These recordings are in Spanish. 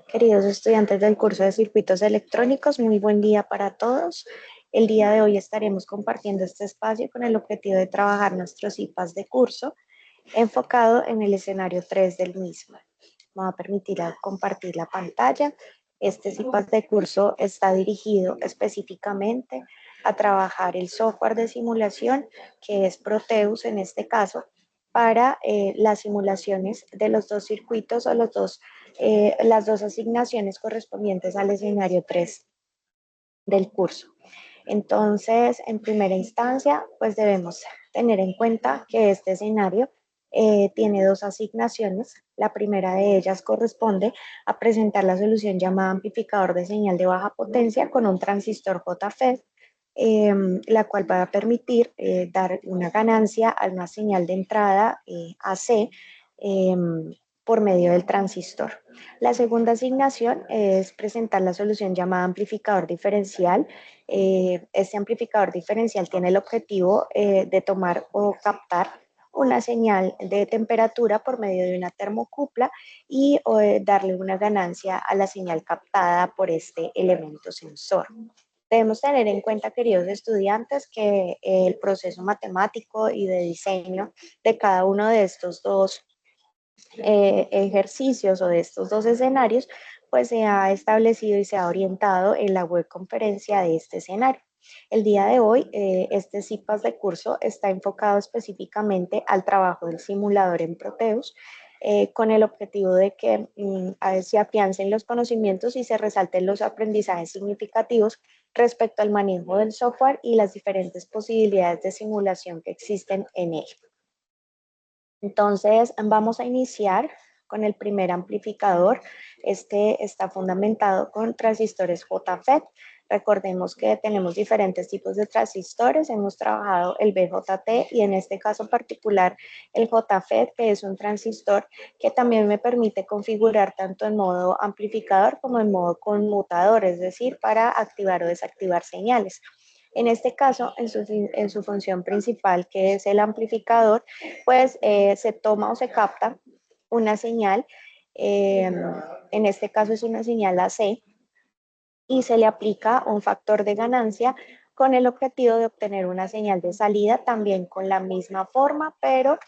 Queridos estudiantes del curso de circuitos electrónicos, muy buen día para todos. El día de hoy estaremos compartiendo este espacio con el objetivo de trabajar nuestros IPAs de curso enfocado en el escenario 3 del mismo. Me va a permitir compartir la pantalla. Este IPAs de curso está dirigido específicamente a trabajar el software de simulación que es Proteus en este caso para las simulaciones de los dos circuitos o las dos asignaciones correspondientes al escenario 3 del curso. Entonces, en primera instancia, pues debemos tener en cuenta que este escenario tiene dos asignaciones. La primera de ellas corresponde a presentar la solución llamada amplificador de señal de baja potencia con un transistor JFET, la cual va a permitir dar una ganancia a una señal de entrada AC por medio del transistor. La segunda asignación es presentar la solución llamada amplificador diferencial. Este amplificador diferencial tiene el objetivo de tomar o captar una señal de temperatura por medio de una termocupla y darle una ganancia a la señal captada por este elemento sensor. Debemos tener en cuenta, queridos estudiantes, que el proceso matemático y de diseño de cada uno de estos dos ejercicios o de estos dos escenarios, pues se ha establecido y se ha orientado en la web conferencia de este escenario. El día de hoy, este CIPAS de curso está enfocado específicamente al trabajo del simulador en Proteus, con el objetivo de que se afiancen los conocimientos y se resalten los aprendizajes significativos respecto al manejo del software y las diferentes posibilidades de simulación que existen en él. Entonces, vamos a iniciar con el primer amplificador. Este está fundamentado con transistores JFET. Recordemos que tenemos diferentes tipos de transistores. Hemos trabajado el BJT y en este caso particular el JFET, que es un transistor que también me permite configurar tanto en modo amplificador como en modo conmutador, es decir, para activar o desactivar señales. En este caso, en su función principal, que es el amplificador, pues se toma o se capta una señal, en este caso es una señal AC, y se le aplica un factor de ganancia con el objetivo de obtener una señal de salida también con la misma forma, pero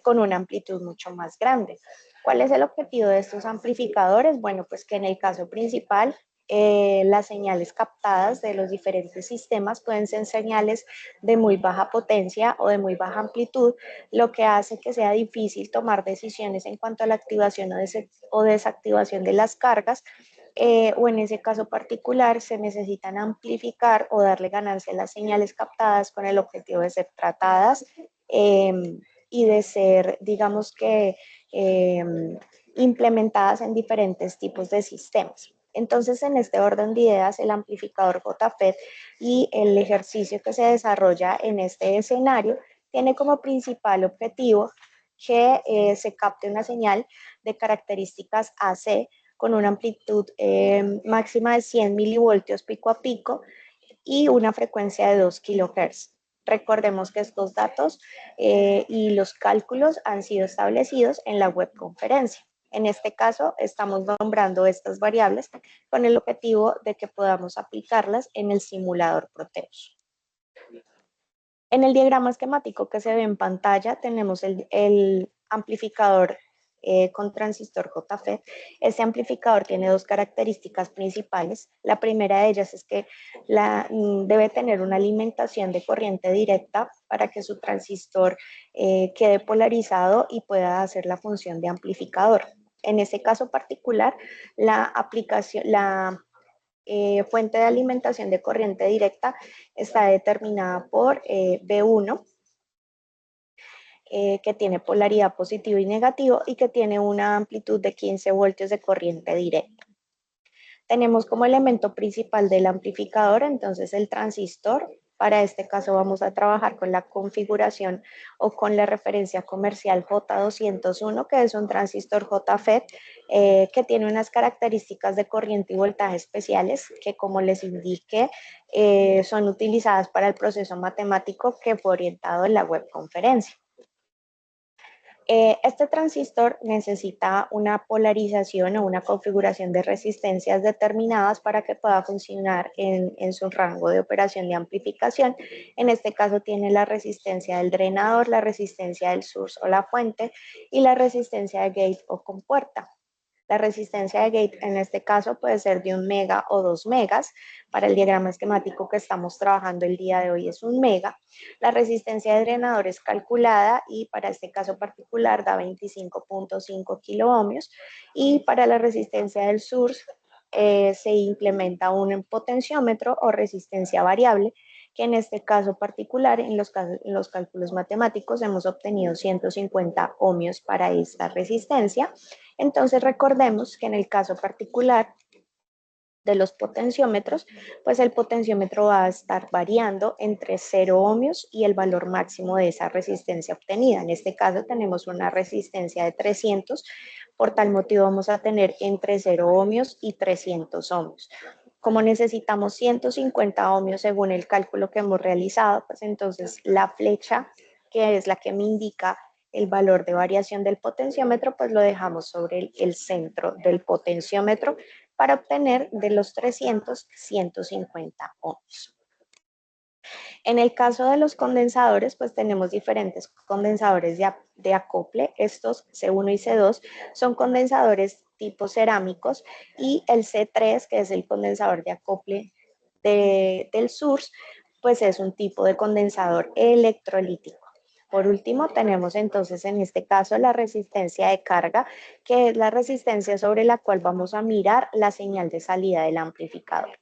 con una amplitud mucho más grande. ¿Cuál es el objetivo de estos amplificadores? Bueno, pues que en el caso principal las señales captadas de los diferentes sistemas pueden ser señales de muy baja potencia o de muy baja amplitud, lo que hace que sea difícil tomar decisiones en cuanto a la activación o desactivación de las cargas, o en ese caso particular se necesitan amplificar o darle ganancia a las señales captadas con el objetivo de ser tratadas y de ser, digamos que, implementadas en diferentes tipos de sistemas. Entonces, en este orden de ideas, el amplificador JFET y el ejercicio que se desarrolla en este escenario tiene como principal objetivo que se capte una señal de características AC con una amplitud máxima de 100 milivoltios pico a pico y una frecuencia de 2 kHz. Recordemos que estos datos y los cálculos han sido establecidos en la web conferencia. En este caso, estamos nombrando estas variables con el objetivo de que podamos aplicarlas en el simulador Proteus. En el diagrama esquemático que se ve en pantalla tenemos el amplificador con transistor JFET. Este amplificador tiene dos características principales. La primera de ellas es que debe tener una alimentación de corriente directa para que su transistor quede polarizado y pueda hacer la función de amplificador. En este caso particular, la fuente de alimentación de corriente directa está determinada por B1, que tiene polaridad positivo y negativo y que tiene una amplitud de 15 voltios de corriente directa. Tenemos como elemento principal del amplificador entonces el transistor. Para este caso vamos a trabajar con la configuración o con la referencia comercial J201, que es un transistor JFET que tiene unas características de corriente y voltaje especiales que, como les indiqué, son utilizadas para el proceso matemático que fue orientado en la web conferencia. Este transistor necesita una polarización o una configuración de resistencias determinadas para que pueda funcionar en su rango de operación de amplificación. En este caso tiene la resistencia del drenador, la resistencia del source o la fuente y la resistencia de gate o compuerta. La resistencia de gate en este caso puede ser de 1 mega o 2 megas. Para el diagrama esquemático que estamos trabajando el día de hoy es 1 mega. La resistencia de drenador es calculada y para este caso particular da 25.5 kiloohmios. Y para la resistencia del source se implementa un potenciómetro o resistencia variable, que en este caso particular, en los cálculos matemáticos, hemos obtenido 150 ohmios para esta resistencia. Entonces recordemos que en el caso particular de los potenciómetros, pues el potenciómetro va a estar variando entre 0 ohmios y el valor máximo de esa resistencia obtenida. En este caso tenemos una resistencia de 300, por tal motivo vamos a tener entre 0 ohmios y 300 ohmios. Como necesitamos 150 ohmios según el cálculo que hemos realizado, pues entonces la flecha, que es la que me indica el valor de variación del potenciómetro, pues lo dejamos sobre el centro del potenciómetro para obtener de los 300, 150 ohmios. En el caso de los condensadores, pues tenemos diferentes condensadores de acople. Estos C1 y C2 son condensadores tipo cerámicos y el C3, que es el condensador de acople del source, pues es un tipo de condensador electrolítico. Por último, tenemos entonces en este caso la resistencia de carga, que es la resistencia sobre la cual vamos a mirar la señal de salida del amplificador.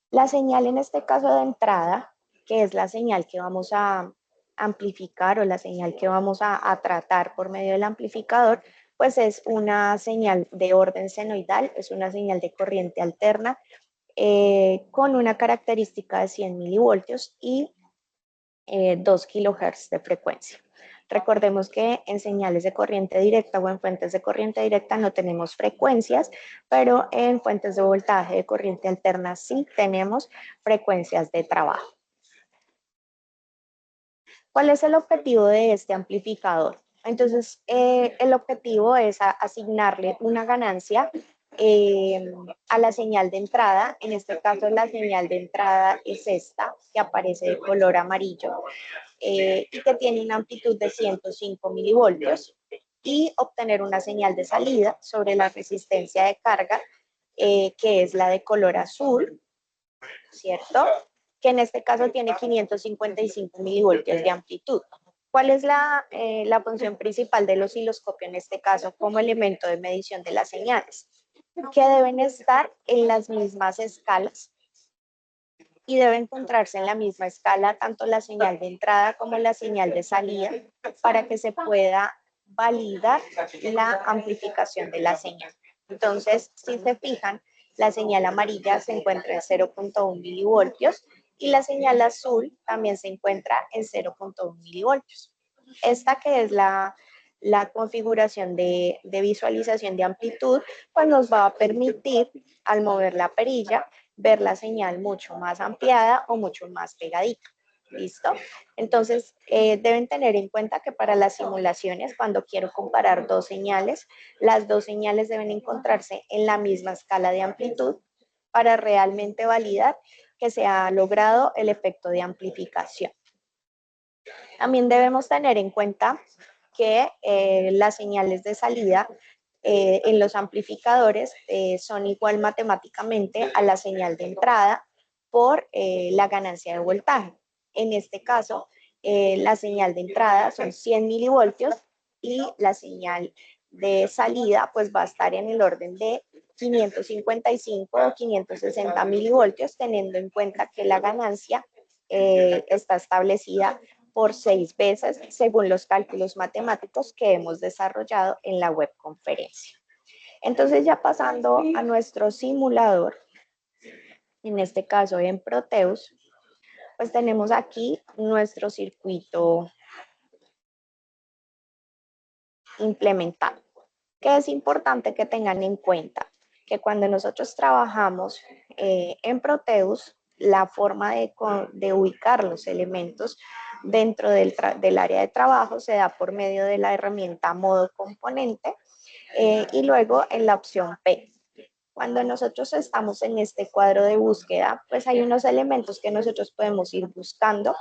La señal en este caso de entrada, que es la señal que vamos a amplificar o la señal que vamos a tratar por medio del amplificador, pues es una señal de orden senoidal, es una señal de corriente alterna con una característica de 100 milivoltios y 2 kilohertz de frecuencia. Recordemos que en señales de corriente directa o en fuentes de corriente directa no tenemos frecuencias, pero en fuentes de voltaje de corriente alterna sí tenemos frecuencias de trabajo. ¿Cuál es el objetivo de este amplificador? Entonces, el objetivo es asignarle una ganancia a la señal de entrada. En este caso, la señal de entrada es esta, que aparece de color amarillo y que tiene una amplitud de 105 milivoltios, y obtener una señal de salida sobre la resistencia de carga, que es la de color azul, ¿cierto? Que en este caso tiene 555 milivoltios de amplitud. ¿Cuál es la función principal del osciloscopio en este caso como elemento de medición de las señales? Que deben estar en las mismas escalas y debe encontrarse en la misma escala tanto la señal de entrada como la señal de salida para que se pueda validar la amplificación de la señal. Entonces, si se fijan, la señal amarilla se encuentra en 0.1 milivoltios y la señal azul también se encuentra en 0.1 milivoltios. Esta que es la configuración de visualización de amplitud, pues nos va a permitir, al mover la perilla, ver la señal mucho más ampliada o mucho más pegadita. ¿Listo? Entonces, deben tener en cuenta que para las simulaciones, cuando quiero comparar dos señales, las dos señales deben encontrarse en la misma escala de amplitud para realmente validar que se ha logrado el efecto de amplificación. También debemos tener en cuenta que las señales de salida en los amplificadores son igual matemáticamente a la señal de entrada por la ganancia de voltaje. En este caso, la señal de entrada son 100 milivoltios y la señal de salida pues va a estar en el orden de 555 o 560 milivoltios, teniendo en cuenta que la ganancia está establecida por 6 veces según los cálculos matemáticos que hemos desarrollado en la webconferencia. Entonces, ya pasando a nuestro simulador, en este caso en Proteus, pues tenemos aquí nuestro circuito implementado. Que es importante que tengan en cuenta que cuando nosotros trabajamos en Proteus, la forma de ubicar los elementos dentro del área de trabajo se da por medio de la herramienta modo componente y luego en la opción P. Cuando nosotros estamos en este cuadro de búsqueda, pues hay unos elementos que nosotros podemos ir buscando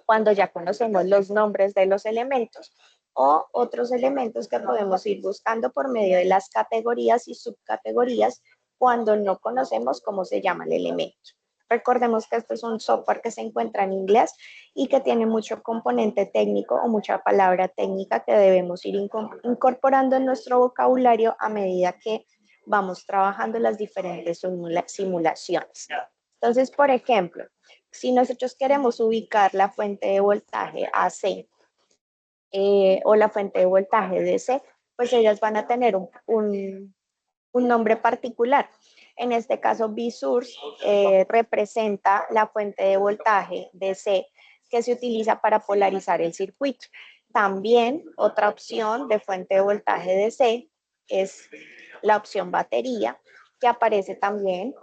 cuando ya conocemos los nombres de los elementos o otros elementos que podemos ir buscando por medio de las categorías y subcategorías cuando no conocemos cómo se llama el elemento. Recordemos que este es un software que se encuentra en inglés y que tiene mucho componente técnico o mucha palabra técnica que debemos ir incorporando en nuestro vocabulario a medida que vamos trabajando las diferentes simulaciones. Entonces, por ejemplo, si nosotros queremos ubicar la fuente de voltaje AC o la fuente de voltaje DC, pues ellas van a tener un nombre particular. En este caso, V-Source representa la fuente de voltaje DC que se utiliza para polarizar el circuito. También otra opción de fuente de voltaje DC es la opción batería, que aparece también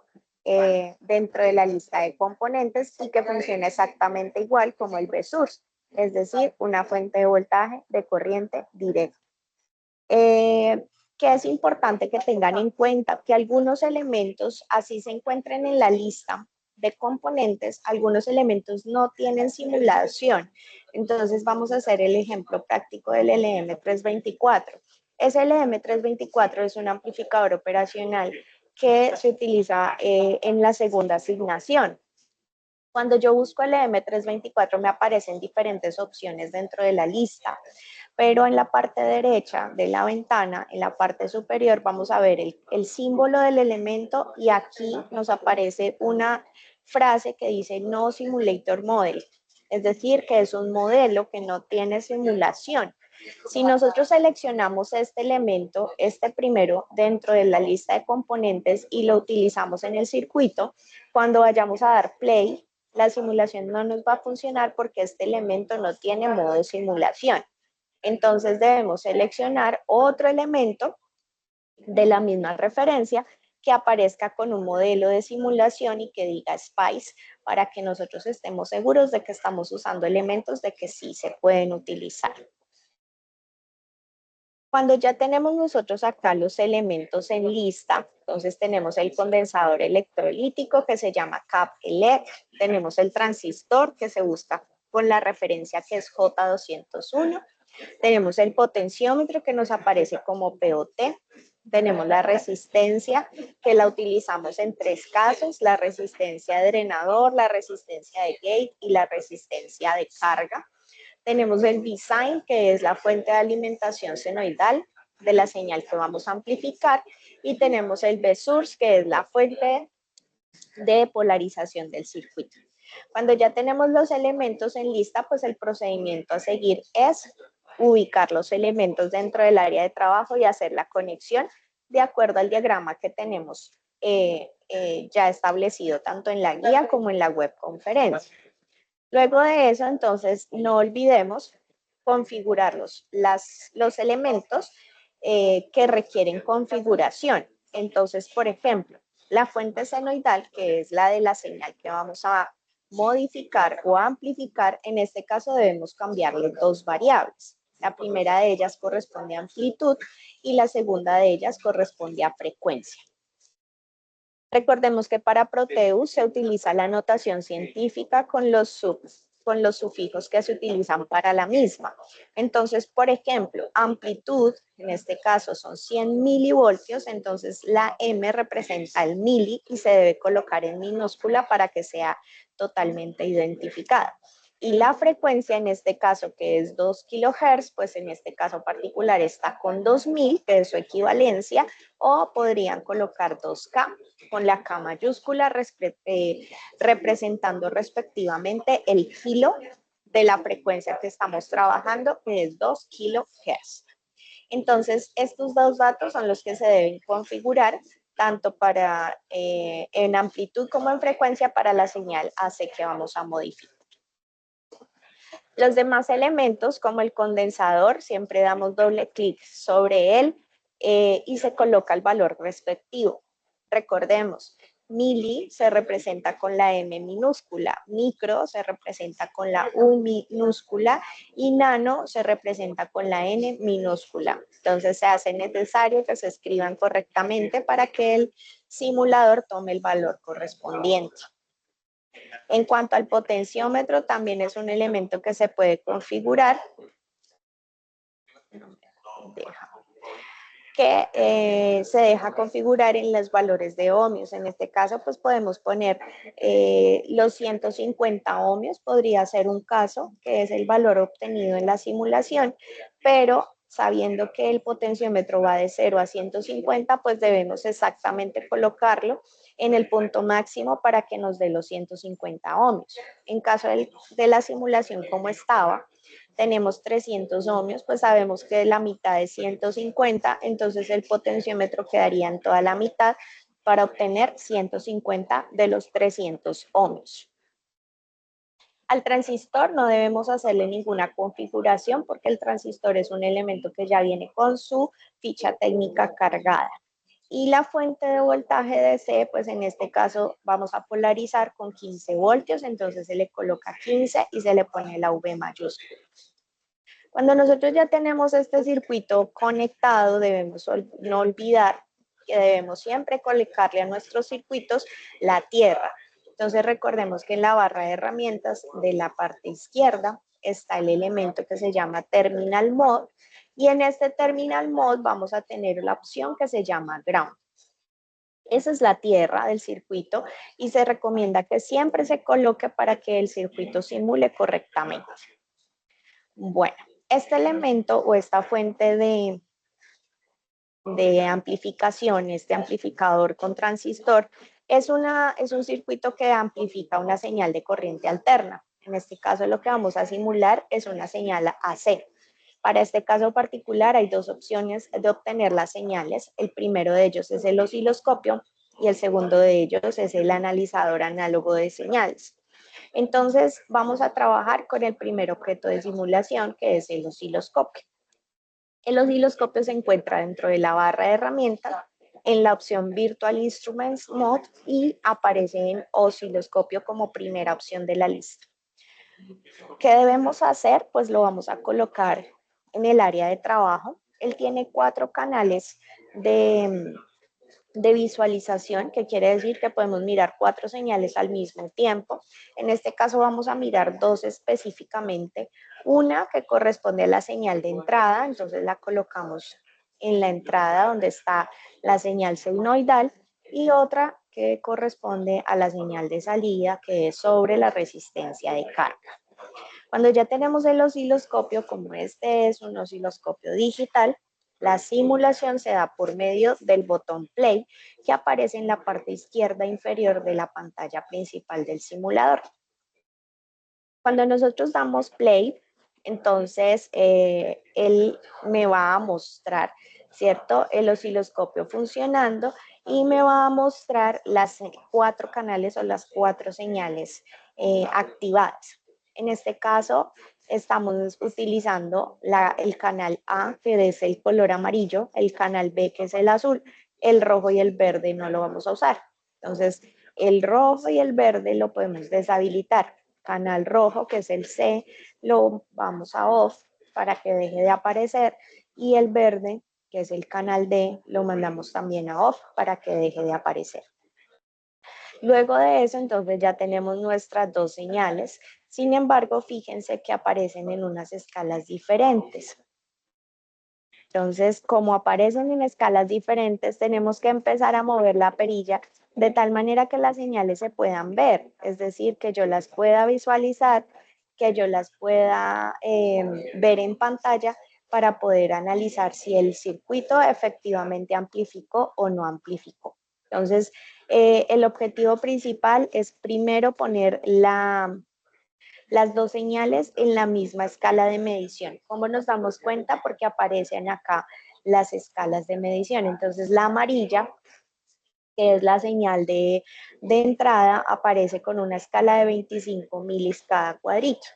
dentro de la lista de componentes y que funciona exactamente igual como el V-Source, es decir, una fuente de voltaje de corriente directa. Que es importante que tengan en cuenta que algunos elementos, así se encuentren en la lista de componentes, algunos elementos no tienen simulación. Entonces vamos a hacer el ejemplo práctico del LM324. Ese LM324 es un amplificador operacional que se utiliza en la segunda asignación. Cuando yo busco el LM324 me aparecen diferentes opciones dentro de la lista, pero en la parte derecha de la ventana, en la parte superior, vamos a ver el símbolo del elemento y aquí nos aparece una frase que dice no simulator model, es decir, que es un modelo que no tiene simulación. Si nosotros seleccionamos este elemento, este primero, dentro de la lista de componentes y lo utilizamos en el circuito, cuando vayamos a dar play, la simulación no nos va a funcionar porque este elemento no tiene modo de simulación. Entonces debemos seleccionar otro elemento de la misma referencia que aparezca con un modelo de simulación y que diga SPICE para que nosotros estemos seguros de que estamos usando elementos de que sí se pueden utilizar. Cuando ya tenemos nosotros acá los elementos en lista, entonces tenemos el condensador electrolítico que se llama CAP-ELEC, tenemos el transistor que se busca con la referencia que es J201, tenemos el potenciómetro que nos aparece como POT, tenemos la resistencia que la utilizamos en tres casos, la resistencia de drenador, la resistencia de gate y la resistencia de carga. Tenemos el V-Sign, que es la fuente de alimentación senoidal de la señal que vamos a amplificar, y tenemos el V-Source, que es la fuente de polarización del circuito. Cuando ya tenemos los elementos en lista, pues el procedimiento a seguir es ubicar los elementos dentro del área de trabajo y hacer la conexión de acuerdo al diagrama que tenemos ya establecido tanto en la guía como en la web conferencia. Luego de eso, entonces, no olvidemos configurar los elementos que requieren configuración. Entonces, por ejemplo, la fuente senoidal, que es la de la señal que vamos a modificar o amplificar, en este caso debemos cambiarle dos variables. La primera de ellas corresponde a amplitud y la segunda de ellas corresponde a frecuencia. Recordemos que para Proteus se utiliza la notación científica con los sufijos que se utilizan para la misma. Entonces, por ejemplo, amplitud, en este caso son 100 milivoltios, entonces la M representa el mili y se debe colocar en minúscula para que sea totalmente identificada. Y la frecuencia en este caso, que es 2 kHz, pues en este caso particular está con 2000, que es su equivalencia, o podrían colocar 2K con la K mayúscula representando respectivamente el kilo de la frecuencia que estamos trabajando, que es 2 kHz. Entonces, estos dos datos son los que se deben configurar tanto para en amplitud como en frecuencia para la señal AC que vamos a modificar. Los demás elementos, como el condensador, siempre damos doble clic sobre él y se coloca el valor respectivo. Recordemos, Mili se representa con la M minúscula, micro se representa con la U minúscula y nano se representa con la N minúscula. Entonces se hace necesario que se escriban correctamente para que el simulador tome el valor correspondiente. En cuanto al potenciómetro, también es un elemento que se puede configurar. Que se deja configurar en los valores de ohmios. En este caso, pues podemos poner los 150 ohmios, podría ser un caso, que es el valor obtenido en la simulación, pero sabiendo que el potenciómetro va de 0 a 150, pues debemos exactamente colocarlo en el punto máximo para que nos dé los 150 ohmios. En caso de la simulación como estaba, tenemos 300 ohmios, pues sabemos que la mitad es 150, entonces el potenciómetro quedaría en toda la mitad para obtener 150 de los 300 ohmios. Al transistor no debemos hacerle ninguna configuración porque el transistor es un elemento que ya viene con su ficha técnica cargada. Y la fuente de voltaje DC, pues en este caso vamos a polarizar con 15 voltios, entonces se le coloca 15 y se le pone la V mayúscula. Cuando nosotros ya tenemos este circuito conectado, debemos no olvidar que debemos siempre colocarle a nuestros circuitos la tierra. Entonces recordemos que en la barra de herramientas de la parte izquierda está el elemento que se llama Terminal Mode y en este Terminal Mode vamos a tener la opción que se llama Ground. Esa es la tierra del circuito y se recomienda que siempre se coloque para que el circuito simule correctamente. Bueno, este elemento o esta fuente de amplificación, este amplificador con transistor, es un circuito que amplifica una señal de corriente alterna. En este caso lo que vamos a simular es una señal AC. Para este caso particular hay dos opciones de obtener las señales. El primero de ellos es el osciloscopio y el segundo de ellos es el analizador análogo de señales. Entonces vamos a trabajar con el primer objeto de simulación que es el osciloscopio. El osciloscopio se encuentra dentro de la barra de herramientas en la opción Virtual Instruments Mode y aparece en osciloscopio como primera opción de la lista. ¿Qué debemos hacer? Pues lo vamos a colocar en el área de trabajo. Él tiene 4 canales de visualización, que quiere decir que podemos mirar 4 señales al mismo tiempo. En este caso vamos a mirar 2 específicamente. Una que corresponde a la señal de entrada, entonces la colocamos en la entrada donde está la señal senoidal y otra que corresponde a la señal de salida que es sobre la resistencia de carga. Cuando ya tenemos el osciloscopio, como este es un osciloscopio digital, la simulación se da por medio del botón play que aparece en la parte izquierda inferior de la pantalla principal del simulador. Cuando nosotros damos play, entonces él me va a mostrar, ¿cierto? El osciloscopio funcionando y me va a mostrar las 4 canales o las 4 señales activadas. En este caso, estamos utilizando el canal A, que es el color amarillo, el canal B, que es el azul, el rojo y el verde no lo vamos a usar. Entonces, el rojo y el verde lo podemos deshabilitar. Canal rojo, que es el C, lo vamos a off para que deje de aparecer y el verde, que es el canal D, lo mandamos también a off para que deje de aparecer. Luego de eso, entonces ya tenemos nuestras 2 señales. Sin embargo, fíjense que aparecen en unas escalas diferentes. Entonces, como aparecen en escalas diferentes, tenemos que empezar a mover la perilla de tal manera que las señales se puedan ver, es decir, que yo las pueda visualizar, que yo las pueda ver en pantalla para poder analizar si el circuito efectivamente amplificó o no amplificó. Entonces, el objetivo principal es primero poner las 2 señales en la misma escala de medición. ¿Cómo nos damos cuenta? Porque aparecen acá las escalas de medición. Entonces, la amarilla, que es la señal de entrada, aparece con una escala de 25 milis cada cuadrito.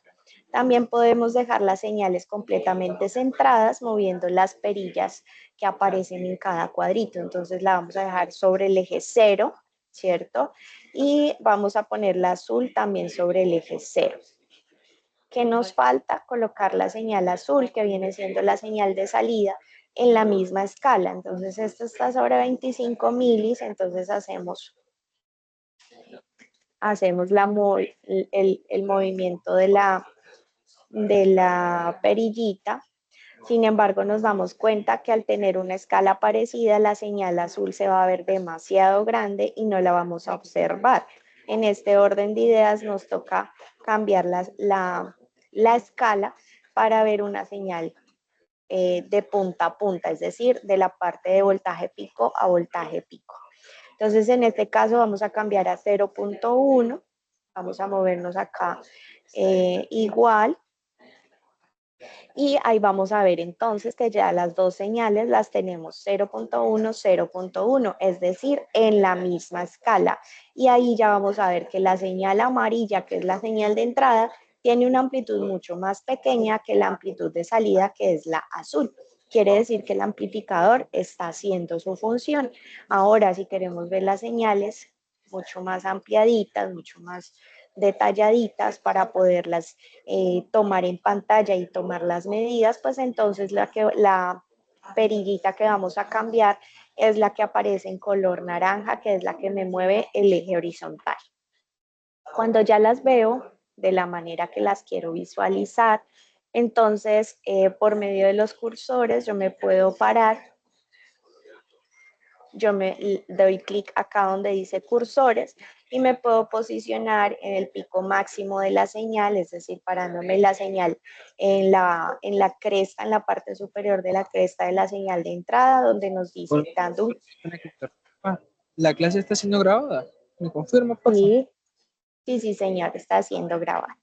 También podemos dejar las señales completamente centradas moviendo las perillas que aparecen en cada cuadrito. Entonces la vamos a dejar sobre el eje 0, ¿cierto? Y vamos a poner la azul también sobre el eje 0. ¿Qué nos falta? Colocar la señal azul, que viene siendo la señal de salida, en la misma escala. Entonces, esto está sobre 25 milis, entonces hacemos el movimiento de la perillita. Sin embargo, nos damos cuenta que al tener una escala parecida, la señal azul se va a ver demasiado grande y no la vamos a observar. En este orden de ideas nos toca cambiar la escala para ver una señal de punta a punta, es decir, de la parte de voltaje pico a voltaje pico. Entonces, en este caso vamos a cambiar a 0.1, vamos a movernos acá igual, y ahí vamos a ver entonces que ya las dos señales las tenemos 0.1, 0.1, es decir, en la misma escala. Y ahí ya vamos a ver que la señal amarilla, que es la señal de entrada, tiene una amplitud mucho más pequeña que la amplitud de salida, que es la azul. Quiere decir que el amplificador está haciendo su función. Ahora, si queremos ver las señales mucho más ampliaditas, mucho más detalladitas para poderlas tomar en pantalla y tomar las medidas, pues entonces la perillita que vamos a cambiar es la que aparece en color naranja, que es la que me mueve el eje horizontal. Cuando ya las veo de la manera que las quiero visualizar, entonces por medio de los cursores yo me puedo parar, yo me doy clic acá donde dice cursores y me puedo posicionar en el pico máximo de la señal, es decir, parándome la señal en la cresta, en la parte superior de la cresta de la señal de entrada, donde nos dice dando un... ¿La clase está siendo grabada? ¿Me confirma, por favor? Sí, sí, sí, señor, está siendo grabado.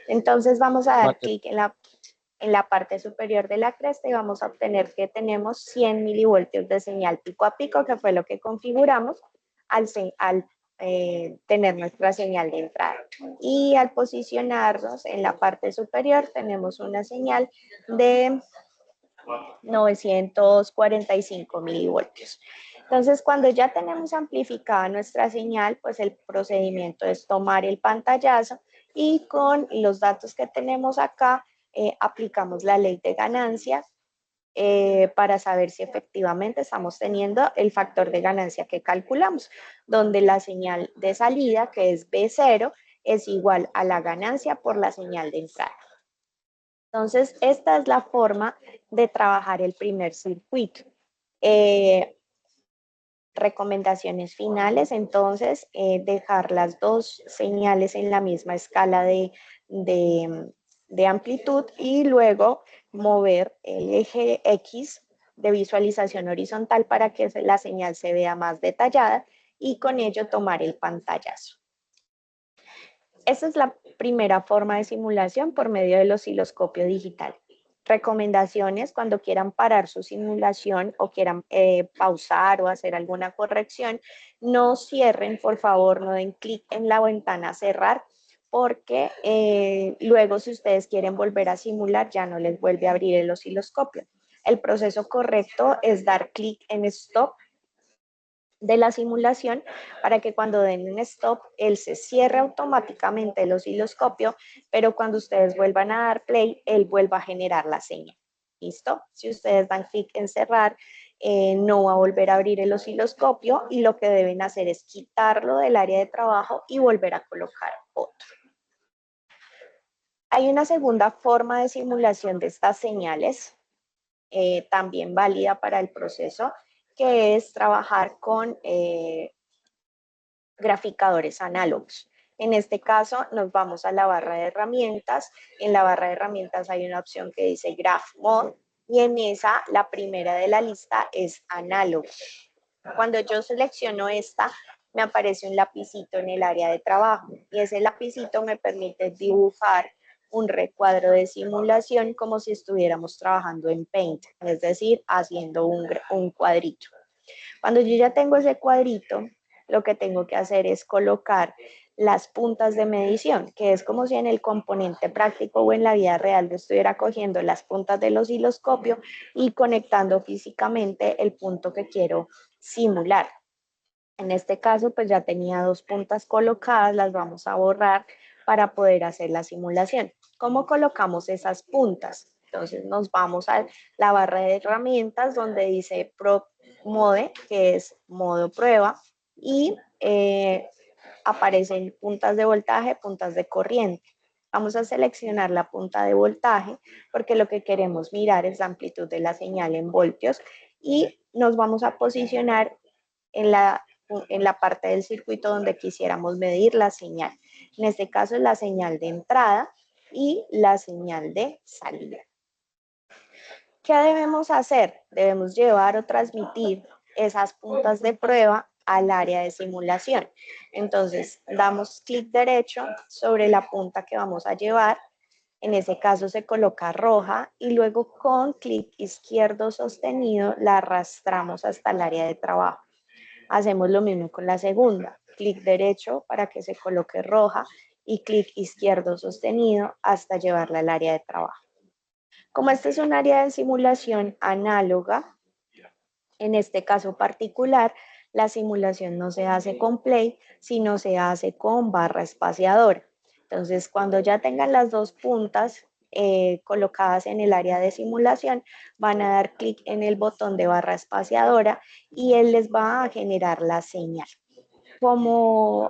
Entonces vamos a dar Vale. clic en la parte superior de la cresta y vamos a obtener que tenemos 100 milivoltios de señal pico a pico, que fue lo que configuramos al tener nuestra señal de entrada. Y al posicionarnos en la parte superior tenemos una señal de 945 milivoltios. Entonces, cuando ya tenemos amplificada nuestra señal, pues el procedimiento es tomar el pantallazo y con los datos que tenemos acá, aplicamos la ley de ganancia para saber si efectivamente estamos teniendo el factor de ganancia que calculamos, donde la señal de salida, que es B0, es igual a la ganancia por la señal de entrada. Entonces, esta es la forma de trabajar el primer circuito. Recomendaciones finales, entonces, dejar las dos señales en la misma escala de amplitud y luego mover el eje X de visualización horizontal para que la señal se vea más detallada y con ello tomar el pantallazo. Esa es la primera forma de simulación por medio del osciloscopio digital. Recomendaciones cuando quieran parar su simulación o quieran pausar o hacer alguna corrección, no cierren, por favor, no den clic en la ventana cerrar, porque luego si ustedes quieren volver a simular ya no les vuelve a abrir el osciloscopio. El proceso correcto es dar clic en stop de la simulación para que cuando den un stop, él se cierre automáticamente el osciloscopio, pero cuando ustedes vuelvan a dar play, él vuelva a generar la señal. ¿Listo? Si ustedes dan clic en cerrar, no va a volver a abrir el osciloscopio y lo que deben hacer es quitarlo del área de trabajo y volver a colocar otro. Hay una segunda forma de simulación de estas señales, también válida para el proceso, que es trabajar con graficadores análogos. En este caso nos vamos a la barra de herramientas. En la barra de herramientas hay una opción que dice Graph Mode y en esa la primera de la lista es análogo. Cuando yo selecciono esta, me aparece un lapicito en el área de trabajo y ese lapicito me permite dibujar un recuadro de simulación como si estuviéramos trabajando en Paint, es decir, haciendo un cuadrito. Cuando yo ya tengo ese cuadrito, lo que tengo que hacer es colocar las puntas de medición, que es como si en el componente práctico o en la vida real yo estuviera cogiendo las puntas del osciloscopio y conectando físicamente el punto que quiero simular. En este caso, pues ya tenía dos puntas colocadas, las vamos a borrar para poder hacer la simulación. ¿Cómo colocamos esas puntas? Entonces nos vamos a la barra de herramientas donde dice Pro Mode, que es modo prueba, y aparecen puntas de voltaje, puntas de corriente. Vamos a seleccionar la punta de voltaje porque lo que queremos mirar es la amplitud de la señal en voltios y nos vamos a posicionar en la parte del circuito donde quisiéramos medir la señal. En este caso es la señal de entrada y la señal de salida. ¿Qué debemos hacer? Debemos llevar o transmitir esas puntas de prueba al área de simulación. Entonces, damos clic derecho sobre la punta que vamos a llevar. En ese caso se coloca roja y luego con clic izquierdo sostenido la arrastramos hasta el área de trabajo. Hacemos lo mismo con la segunda. Clic derecho para que se coloque roja y clic izquierdo sostenido hasta llevarla al área de trabajo. Como este es un área de simulación análoga, en este caso particular, la simulación no se hace con play, sino se hace con barra espaciadora. Entonces, cuando ya tengan las dos puntas colocadas en el área de simulación, van a dar clic en el botón de barra espaciadora y él les va a generar la señal.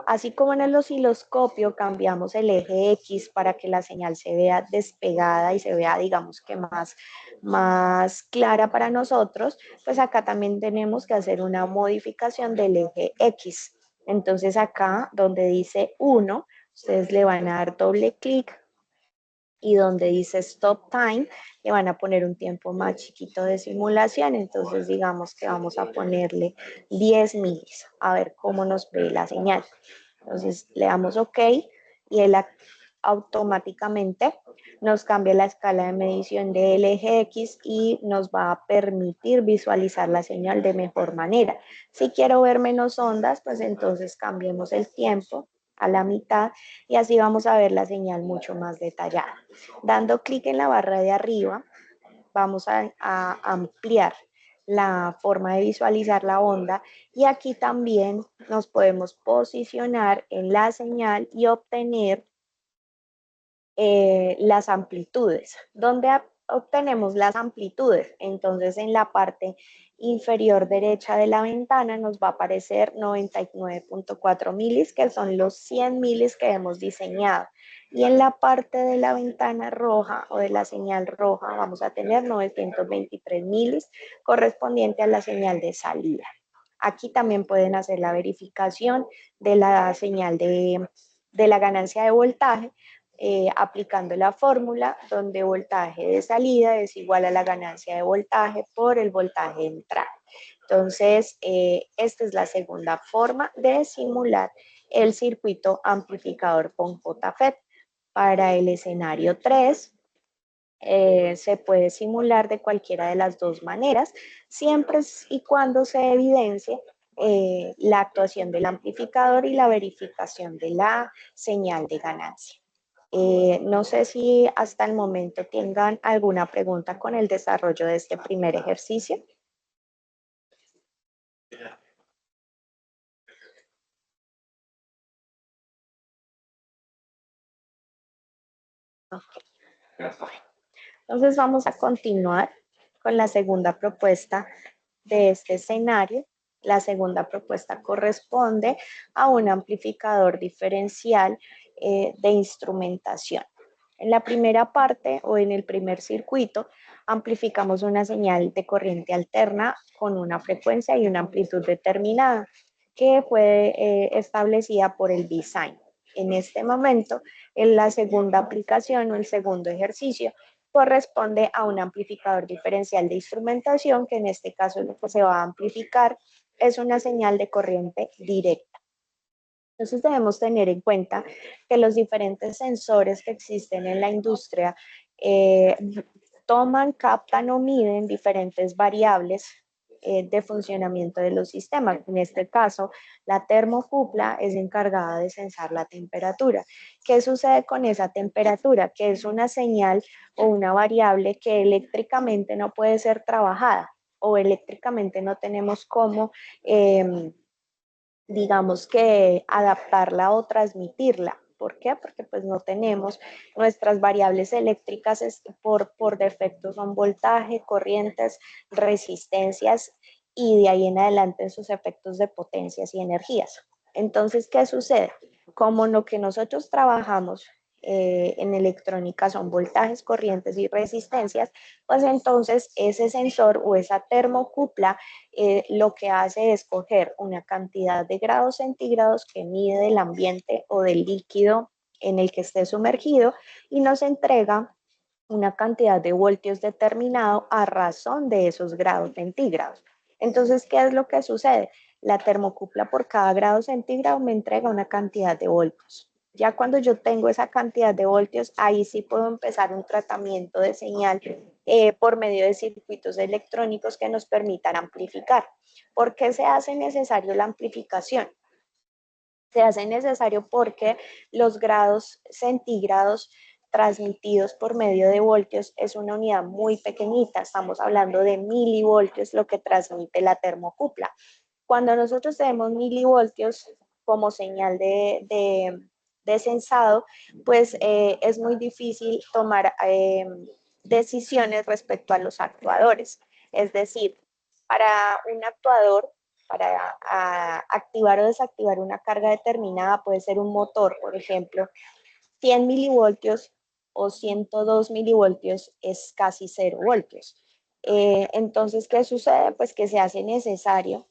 Así como en el osciloscopio cambiamos el eje X para que la señal se vea despegada y se vea, digamos que más clara para nosotros, pues acá también tenemos que hacer una modificación del eje X. Entonces acá donde dice 1, ustedes le van a dar doble clic y donde dice Stop Time, le van a poner un tiempo más chiquito de simulación. Entonces digamos que vamos a ponerle 10 milis, a ver cómo nos ve la señal. Entonces le damos OK y él automáticamente nos cambia la escala de medición del eje X y nos va a permitir visualizar la señal de mejor manera. Si quiero ver menos ondas, pues entonces cambiemos el tiempo a la mitad y así vamos a ver la señal mucho más detallada. Dando clic en la barra de arriba, vamos a ampliar la forma de visualizar la onda y aquí también nos podemos posicionar en la señal y obtener las amplitudes. ¿Dónde obtenemos las amplitudes? Entonces en la parte inferior derecha de la ventana nos va a aparecer 99.4 milis, que son los 100 milis que hemos diseñado. Y en la parte de la ventana roja o de la señal roja vamos a tener 923 milis correspondiente a la señal de salida. Aquí también pueden hacer la verificación de la señal de la ganancia de voltaje aplicando la fórmula donde voltaje de salida es igual a la ganancia de voltaje por el voltaje de entrada. Entonces, esta es la segunda forma de simular el circuito amplificador con JFET. Para el escenario 3, se puede simular de cualquiera de las dos maneras, siempre y cuando se evidencie la actuación del amplificador y la verificación de la señal de ganancia. No sé si hasta el momento tengan alguna pregunta con el desarrollo de este primer ejercicio. Okay. Entonces vamos a continuar con la segunda propuesta de este escenario. La segunda propuesta corresponde a un amplificador diferencial de instrumentación. En la primera parte o en el primer circuito amplificamos una señal de corriente alterna con una frecuencia y una amplitud determinada que fue establecida por el design. En este momento, en la segunda aplicación o el segundo ejercicio, corresponde a un amplificador diferencial de instrumentación, que en este caso lo que se va a amplificar es una señal de corriente directa. Entonces debemos tener en cuenta que los diferentes sensores que existen en la industria toman, captan o miden diferentes variables de funcionamiento de los sistemas. En este caso, la termocupla es encargada de sensar la temperatura. ¿Qué sucede con esa temperatura? Que es una señal o una variable que eléctricamente no puede ser trabajada o eléctricamente no tenemos cómo digamos que adaptarla o transmitirla. ¿Por qué? Porque pues no tenemos nuestras variables eléctricas por defecto son voltaje, corrientes, resistencias y de ahí en adelante en sus efectos de potencias y energías. Entonces, ¿qué sucede? Como lo que nosotros trabajamos en electrónica son voltajes, corrientes y resistencias, pues entonces ese sensor o esa termocupla lo que hace es coger una cantidad de grados centígrados que mide del ambiente o del líquido en el que esté sumergido y nos entrega una cantidad de voltios determinado a razón de esos grados centígrados. Entonces, ¿qué es lo que sucede? La termocupla por cada grado centígrado me entrega una cantidad de voltios. Ya cuando yo tengo esa cantidad de voltios, ahí sí puedo empezar un tratamiento de señal por medio de circuitos electrónicos que nos permitan amplificar. ¿Por qué se hace necesario la amplificación? Se hace necesario porque los grados centígrados transmitidos por medio de voltios es una unidad muy pequeñita, estamos hablando de milivoltios, lo que transmite la termocupla. Cuando nosotros tenemos milivoltios como señal de sensado, pues es muy difícil tomar decisiones respecto a los actuadores. Es decir, para un actuador, para activar o desactivar una carga determinada, puede ser un motor, por ejemplo, 100 milivoltios o 102 milivoltios es casi 0 voltios. Entonces, ¿qué sucede? Pues que se hace necesario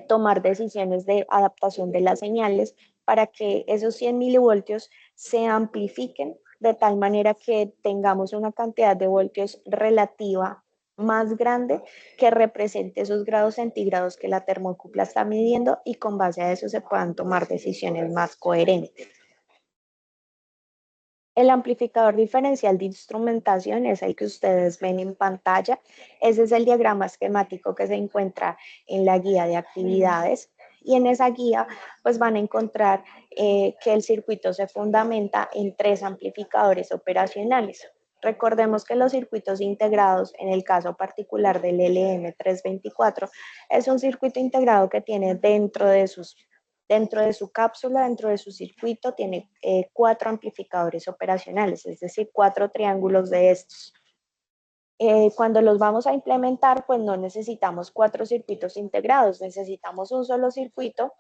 tomar decisiones de adaptación de las señales para que esos 100 milivoltios se amplifiquen de tal manera que tengamos una cantidad de voltios relativa más grande que represente esos grados centígrados que la termocupla está midiendo y con base a eso se puedan tomar decisiones más coherentes. El amplificador diferencial de instrumentación es el que ustedes ven en pantalla. Ese es el diagrama esquemático que se encuentra en la guía de actividades. Y en esa guía pues van a encontrar que el circuito se fundamenta en 3 amplificadores operacionales. Recordemos que los circuitos integrados, en el caso particular del LM324, es un circuito integrado que tiene dentro de su cápsula, dentro de su circuito, tiene 4 amplificadores operacionales, es decir, 4 triángulos de estos. Cuando los vamos a implementar, pues no necesitamos 4 circuitos integrados, necesitamos un solo circuito,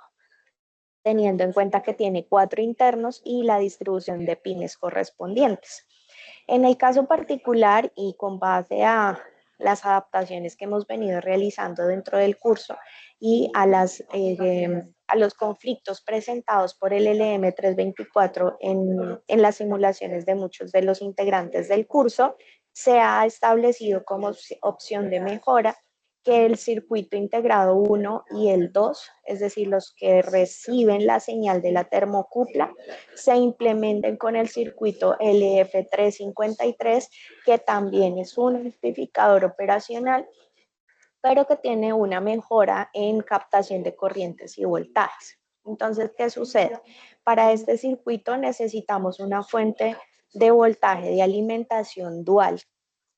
teniendo en cuenta que tiene 4 internos y la distribución de pines correspondientes. En el caso particular y con base a las adaptaciones que hemos venido realizando dentro del curso y a los conflictos presentados por el LM324 en las simulaciones de muchos de los integrantes del curso, se ha establecido como opción de mejora que el circuito integrado 1 y el 2, es decir, los que reciben la señal de la termocupla, se implementen con el circuito LF353, que también es un amplificador operacional, pero que tiene una mejora en captación de corrientes y voltajes. Entonces, ¿qué sucede? Para este circuito necesitamos una fuente de voltaje de alimentación dual.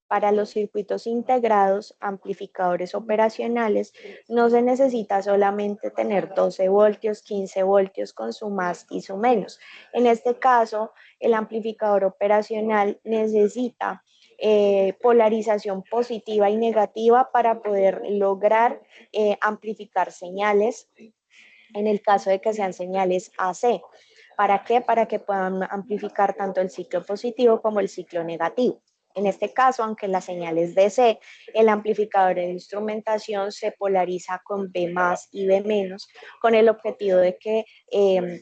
Para los circuitos integrados, amplificadores operacionales, no se necesita solamente tener 12 voltios, 15 voltios con su más y su menos. En este caso, el amplificador operacional necesita polarización positiva y negativa para poder lograr amplificar señales en el caso de que sean señales AC. ¿Para qué? Para que puedan amplificar tanto el ciclo positivo como el ciclo negativo. En este caso, aunque la señal es DC, el amplificador de instrumentación se polariza con B más y B menos, con el objetivo de que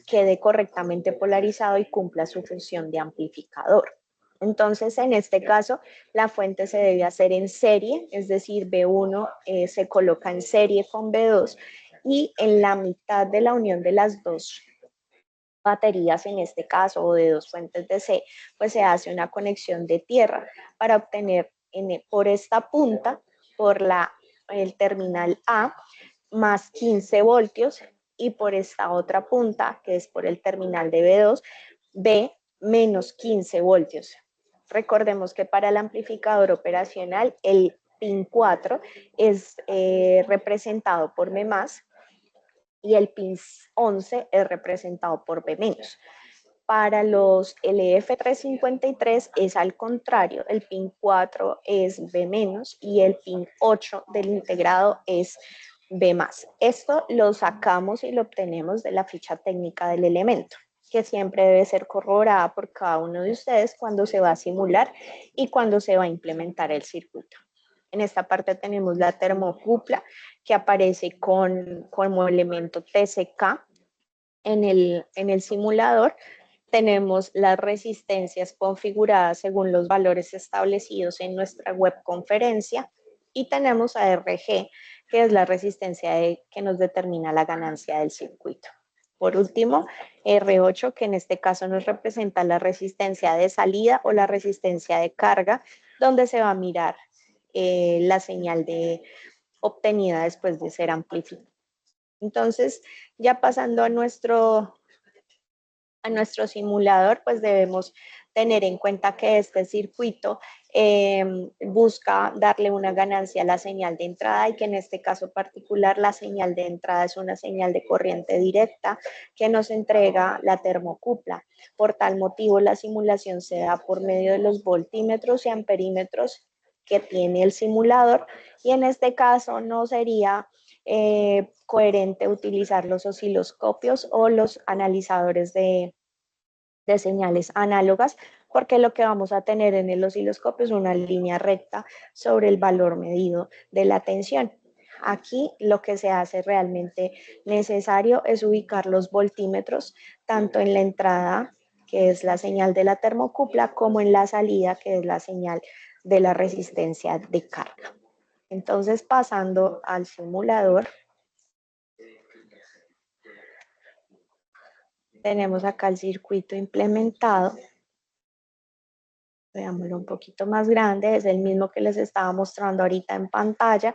quede correctamente polarizado y cumpla su función de amplificador. Entonces, en este caso, la fuente se debe hacer en serie, es decir, B1 se coloca en serie con B2 y en la mitad de la unión de las dos baterías, en este caso, o de dos fuentes de C, pues se hace una conexión de tierra para obtener por esta punta, por el terminal A, más 15 voltios y por esta otra punta, que es por el terminal de B2, B menos 15 voltios. Recordemos que para el amplificador operacional, el pin 4 es representado por M más y el pin 11 es representado por B-. Para los LF353 es al contrario, el pin 4 es B- y el pin 8 del integrado es B+. Esto lo sacamos y lo obtenemos de la ficha técnica del elemento, que siempre debe ser corroborada por cada uno de ustedes cuando se va a simular y cuando se va a implementar el circuito. En esta parte tenemos la termocupla que aparece como elemento TCK en el simulador. Tenemos las resistencias configuradas según los valores establecidos en nuestra web conferencia y tenemos a RG, que es la resistencia que nos determina la ganancia del circuito. Por último, R8, que en este caso nos representa la resistencia de salida o la resistencia de carga, donde se va a mirar la señal obtenida después de ser amplificada. Entonces, ya pasando a nuestro simulador, pues debemos tener en cuenta que este circuito busca darle una ganancia a la señal de entrada y que en este caso particular la señal de entrada es una señal de corriente directa que nos entrega la termocupla. Por tal motivo, la simulación se da por medio de los voltímetros y amperímetros que tiene el simulador y en este caso no sería coherente utilizar los osciloscopios o los analizadores de señales análogas, porque lo que vamos a tener en el osciloscopio es una línea recta sobre el valor medido de la tensión. Aquí lo que se hace realmente necesario es ubicar los voltímetros tanto en la entrada, que es la señal de la termocupla, como en la salida, que es la señal de la resistencia de carga. Entonces, pasando al simulador, tenemos acá el circuito implementado. Veámoslo un poquito más grande, es el mismo que les estaba mostrando ahorita en pantalla.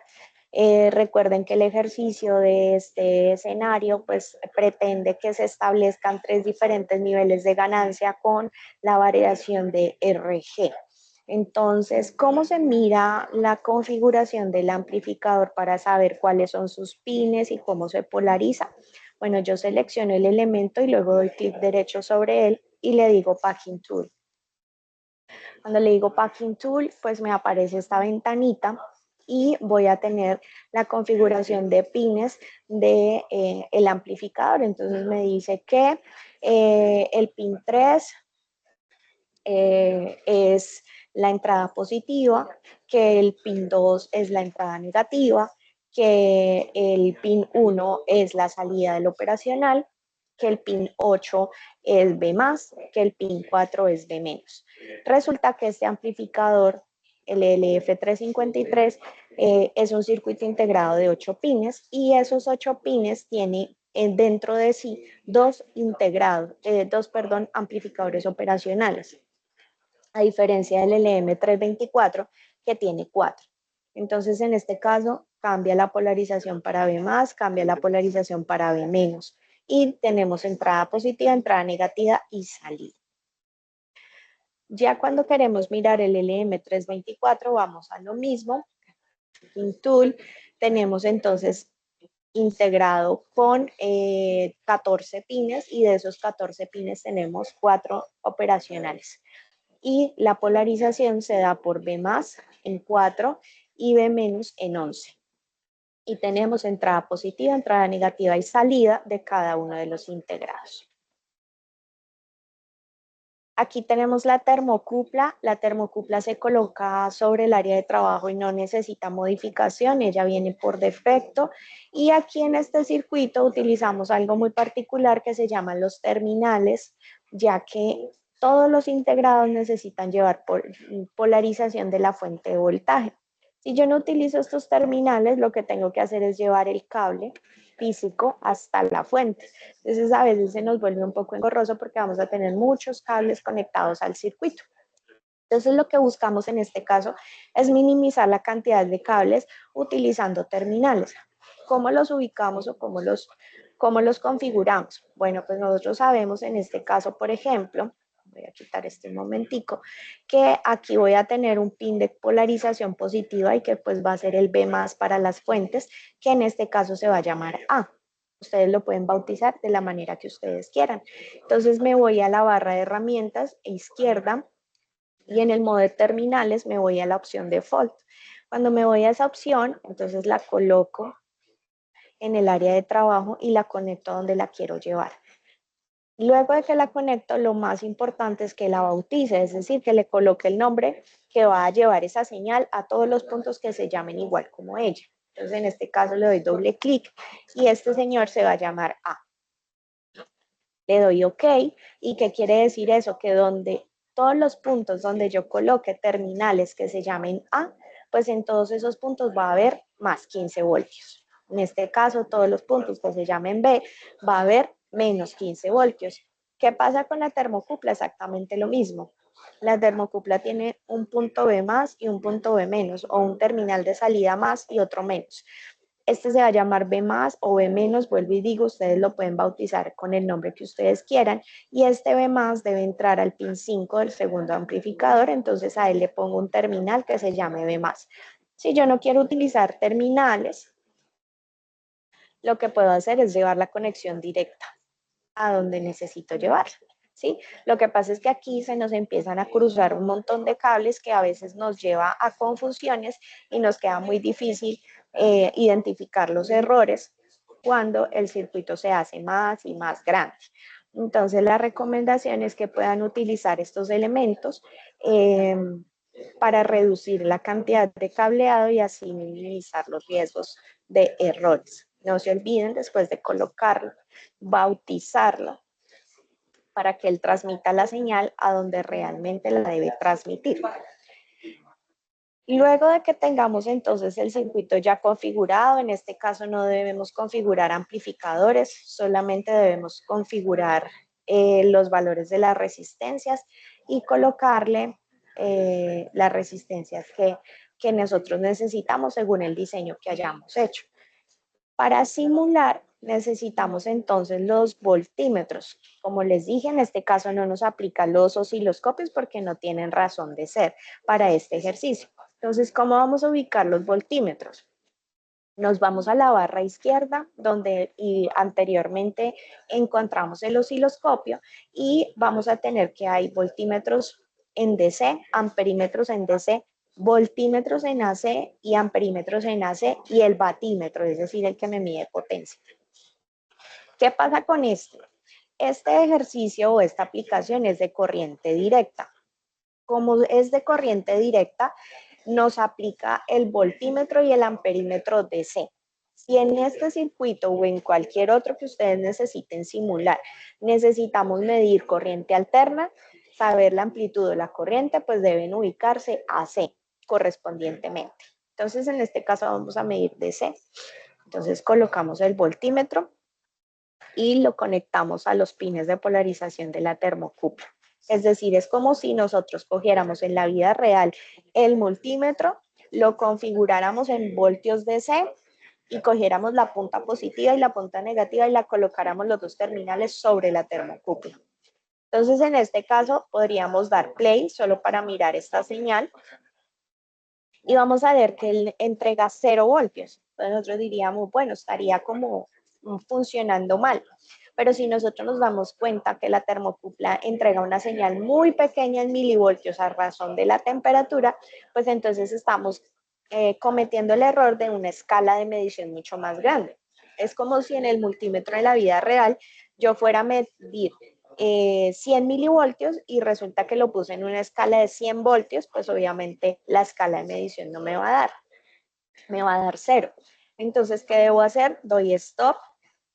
Recuerden que el ejercicio de este escenario pues pretende que se establezcan 3 diferentes niveles de ganancia con la variación de RG. Entonces, ¿cómo se mira la configuración del amplificador para saber cuáles son sus pines y cómo se polariza? Bueno, yo selecciono el elemento y luego doy clic derecho sobre él y le digo Packing Tool. Cuando le digo Packing Tool, pues me aparece esta ventanita y voy a tener la configuración de pines de el amplificador. Entonces me dice que el pin 3 es la entrada positiva, que el pin 2 es la entrada negativa, que el pin 1 es la salida del operacional, que el pin 8 es B+, que el pin 4 es B-. Resulta que este amplificador, el LF353, es un circuito integrado de 8 pines y esos 8 pines tienen dentro de sí dos amplificadores operacionales, a diferencia del LM324 que tiene 4. Entonces, en este caso, cambia la polarización para B+, cambia la polarización para B-, y tenemos entrada positiva, entrada negativa y salida. Ya cuando queremos mirar el LM324, vamos a lo mismo. En Tool tenemos entonces integrado con 14 pines y de esos 14 pines tenemos 4 operacionales. Y la polarización se da por B+ en 4 y B- en 11. Y tenemos entrada positiva, entrada negativa y salida de cada uno de los integrados. Aquí tenemos la termocupla. La termocupla se coloca sobre el área de trabajo y no necesita modificación, ella viene por defecto. Y aquí en este circuito utilizamos algo muy particular que se llaman los terminales, ya que todos los integrados necesitan llevar polarización de la fuente de voltaje. Si yo no utilizo estos terminales, lo que tengo que hacer es llevar el cable físico hasta la fuente. Entonces a veces se nos vuelve un poco engorroso porque vamos a tener muchos cables conectados al circuito. Entonces lo que buscamos en este caso es minimizar la cantidad de cables utilizando terminales. ¿Cómo los ubicamos o cómo los configuramos? Bueno, pues nosotros sabemos en este caso, por ejemplo, voy a quitar este momentico, que aquí voy a tener un pin de polarización positiva y que pues va a ser el B+ para las fuentes, que en este caso se va a llamar A. Ustedes lo pueden bautizar de la manera que ustedes quieran. Entonces me voy a la barra de herramientas a izquierda y en el modo de terminales me voy a la opción default. Cuando me voy a esa opción, entonces la coloco en el área de trabajo y la conecto a donde la quiero llevar. Luego de que la conecto, lo más importante es que la bautice, es decir, que le coloque el nombre que va a llevar esa señal a todos los puntos que se llamen igual como ella. Entonces, en este caso le doy doble clic y este señor se va a llamar A. Le doy OK. ¿Y qué quiere decir eso? Que donde todos los puntos donde yo coloque terminales que se llamen A, pues en todos esos puntos va a haber más 15 voltios. En este caso, todos los puntos que se llamen B, va a haber menos 15 voltios. ¿Qué pasa con la termocupla? Exactamente lo mismo. La termocupla tiene un punto B más y un punto B menos, o un terminal de salida más y otro menos. Este se va a llamar B más o B menos, vuelvo y digo, ustedes lo pueden bautizar con el nombre que ustedes quieran, y este B más debe entrar al pin 5 del segundo amplificador, entonces a él le pongo un terminal que se llame B más. Si yo no quiero utilizar terminales, lo que puedo hacer es llevar la conexión directa a donde necesito llevarla. ¿Sí? Lo que pasa es que aquí se nos empiezan a cruzar un montón de cables que a veces nos lleva a confusiones y nos queda muy difícil identificar los errores cuando el circuito se hace más y más grande. Entonces la recomendación es que puedan utilizar estos elementos para reducir la cantidad de cableado y así minimizar los riesgos de errores. No se olviden después de colocarlo, bautizarlo para que él transmita la señal a donde realmente la debe transmitir. Luego de que tengamos entonces el circuito ya configurado, en este caso no debemos configurar amplificadores, solamente debemos configurar los valores de las resistencias y colocarle las resistencias que nosotros necesitamos según el diseño que hayamos hecho. Para simular necesitamos entonces los voltímetros. Como les dije, en este caso no nos aplican los osciloscopios porque no tienen razón de ser para este ejercicio. Entonces, ¿cómo vamos a ubicar los voltímetros? Nos vamos a la barra izquierda donde anteriormente encontramos el osciloscopio y vamos a tener que hay voltímetros en DC, amperímetros en DC, voltímetros en AC y amperímetros en AC y el batímetro, es decir, el que me mide potencia. ¿Qué pasa con esto? Este ejercicio o esta aplicación es de corriente directa. Como es de corriente directa, nos aplica el voltímetro y el amperímetro DC. Si en este circuito o en cualquier otro que ustedes necesiten simular, necesitamos medir corriente alterna, saber la amplitud de la corriente, pues deben ubicarse AC correspondientemente. Entonces, en este caso vamos a medir DC. Entonces, colocamos el voltímetro y lo conectamos a los pines de polarización de la termocupla. Es decir, es como si nosotros cogiéramos en la vida real el multímetro, lo configuráramos en voltios DC y cogiéramos la punta positiva y la punta negativa y la colocáramos los dos terminales sobre la termocupla. Entonces, en este caso, podríamos dar play solo para mirar esta señal y vamos a ver que él entrega 0 voltios. Entonces, nosotros diríamos, bueno, estaría como funcionando mal. Pero si nosotros nos damos cuenta que la termocupla entrega una señal muy pequeña en milivoltios a razón de la temperatura, pues entonces estamos cometiendo el error de una escala de medición mucho más grande. Es como si en el multímetro de la vida real yo fuera a medir 100 milivoltios y resulta que lo puse en una escala de 100 voltios, pues obviamente la escala de medición no me va a dar, me va a dar 0. Entonces, ¿qué debo hacer? Doy stop,